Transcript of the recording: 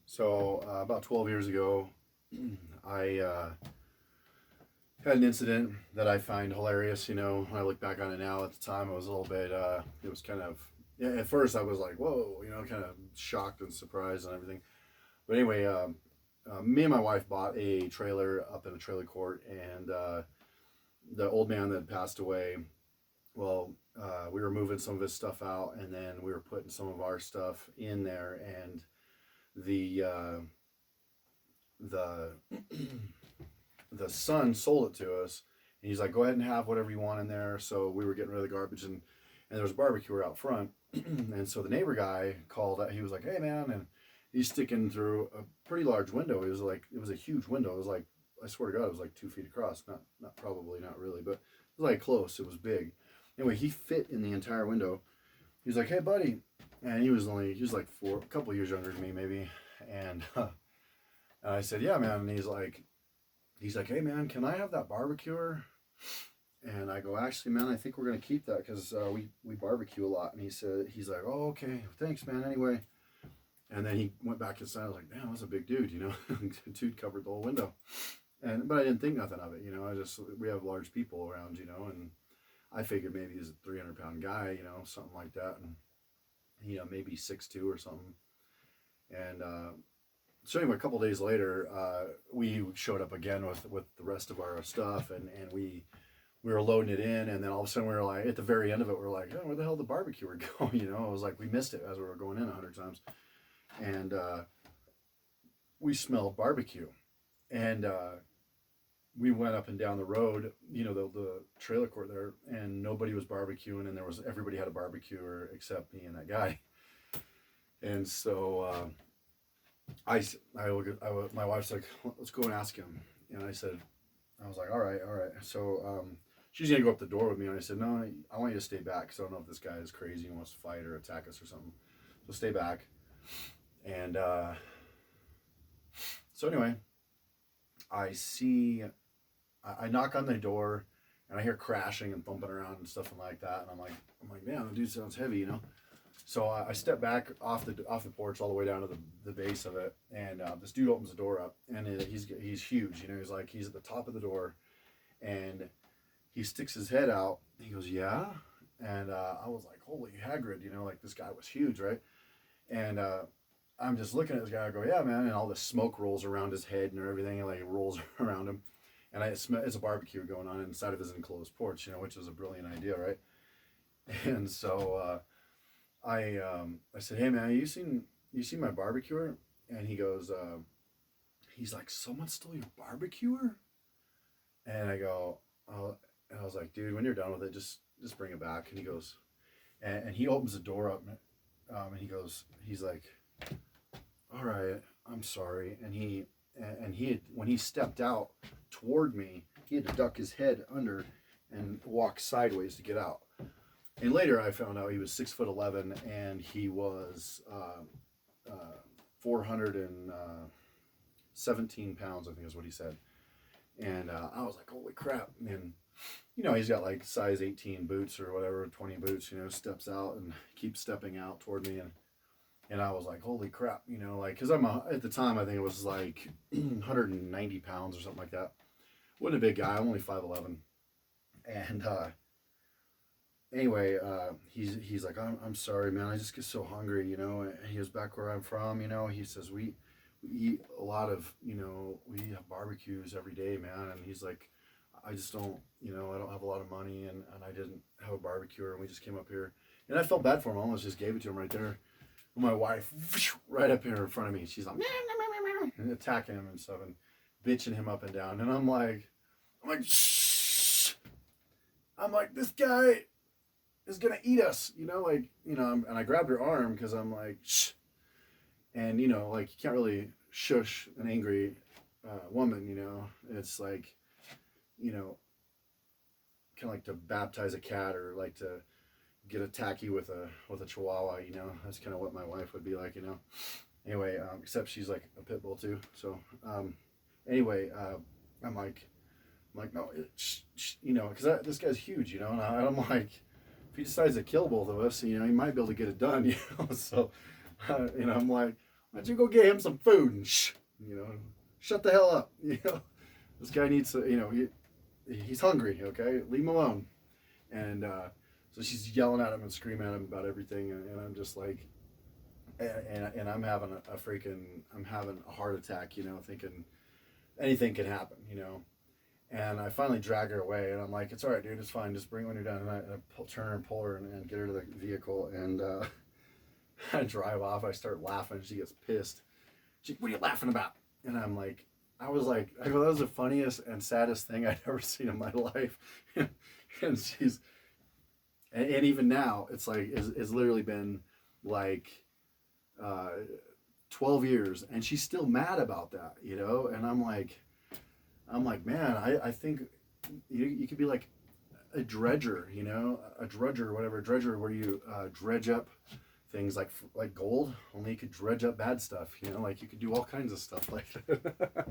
So about 12 years ago, I had an incident that I find hilarious. When I look back on it now, at the time, I was a little bit. It was kind of. Yeah, at first, I was like, "Whoa," kind of shocked and surprised and everything. But anyway, me and my wife bought a trailer up in a trailer court, and the old man that passed away. Well, we were moving some of his stuff out, and then we were putting some of our stuff in there, and the the son sold it to us, and he's like, "Go ahead and have whatever you want in there." So we were getting rid of the garbage, and there was a barbecue out front, and so the neighbor guy called out. He was like, "Hey man," and he's sticking through a pretty large window. It was a huge window. It was like, I swear to God, it was like 2 feet across. Not probably not really, but it was like close. It was big. Anyway, he fit in the entire window. He was like, "Hey buddy," and he was like a couple years younger than me maybe, and and I said, "Yeah man," and he's like, "Hey man, can I have that barbecuer?" And I go, "Actually, man, I think we're gonna keep that because we barbecue a lot." And he's like, "Oh, okay, thanks, man. Anyway." And then he went back inside. I was like, "Damn, that's a big dude." The dude covered the whole window. But I didn't think nothing of it. We have large people around, and I figured maybe he's a 300-pound guy, something like that, and maybe 6'2" or something. And so anyway, a couple days later, we showed up again with the rest of our stuff, and we were loading it in, and then all of a sudden we were like, at the very end of it, we are like, "Oh, where the hell did the barbecue go?" It was like we missed it as we were going in 100 times, and we smelled barbecue, and we went up and down the road, the trailer court there, and nobody was barbecuing, and everybody had a barbecue except me and that guy, and so. My wife's like, "Let's go and ask him." And I was like, all right, all right. So she's gonna go up the door with me, and I said, "No, I want you to stay back because I don't know if this guy is crazy and wants to fight or attack us or something. So stay back." And so anyway, I see, I knock on the door, and I hear crashing and thumping around and stuff like that, and I'm like, "Man, the dude sounds heavy." So I step back off the porch all the way down to the base of it, and this dude opens the door up, and he's huge. He's at the top of the door, and he sticks his head out. He goes, "Yeah," and I was like, "Holy Hagrid!" Like this guy was huge, right? And I'm just looking at this guy. I go, "Yeah, man," and all this smoke rolls around his head and everything, and like it rolls around him, and it's a barbecue going on inside of his enclosed porch, which was a brilliant idea, right? And so. I said, "Hey man, you seen my barbecuer?" And he goes, he's like, "Someone stole your barbecuer?" And I go, "Oh," and I was like, "Dude, when you're done with it, just bring it back." And he goes, and he opens the door up, and he's like, "All right, I'm sorry." And when he stepped out toward me, he had to duck his head under and walk sideways to get out. And later I found out he was 6'11" and he was 417 pounds, I think is what he said. And I was like, "Holy crap!" And he's got like size 18 boots or whatever, 20 boots. Steps out and keeps stepping out toward me, and I was like, "Holy crap!" Like because at the time I think it was like 190 pounds or something like that. Wasn't a big guy. I'm only 5'11", and anyway, he's like, I'm sorry, man. I just get so hungry. And he goes, "Back where I'm from, he says we eat a lot of, we have barbecues every day, man." And he's like, "I just don't, I don't have a lot of money, and I didn't have a barbecue, and we just came up here." And I felt bad for him. I almost just gave it to him right there. And my wife, right up here in front of me, she's like, and attacking him and stuff and bitching him up and down. And shh. I'm like, "This guy is gonna eat us," and I grabbed her arm because I'm like, "Shh," and like you can't really shush an angry woman. It's like, you know, kind of like to baptize a cat or like to get a tacky with a chihuahua. That's kind of what my wife would be like. Anyway, except she's like a pit bull too. So anyway, I'm like, "No, because this guy's huge, and I'm like, if he decides to kill both of us, he might be able to get it done." So, I'm like, why don't you go get him some food and shut the hell up. This guy needs to, he's hungry. Okay, leave him alone. And so she's yelling at him and screaming at him about everything, and I'm just like, and I'm having I'm having a heart attack, thinking anything can happen, And I finally drag her away, and I'm like, it's all right, dude, it's fine, just bring her when you're done. And I turn her and pull her and get her to the vehicle, and I drive off. I start laughing. She gets pissed. She's like, what are you laughing about? And I'm like, I go, that was the funniest and saddest thing I'd ever seen in my life. And she's, and even now, it's like, it's literally been like 12 years, and she's still mad about that, And I'm like, man, I think you could be like a dredger, a drudger, whatever. A dredger where you dredge up things like gold, only you could dredge up bad stuff, like you could do all kinds of stuff like that.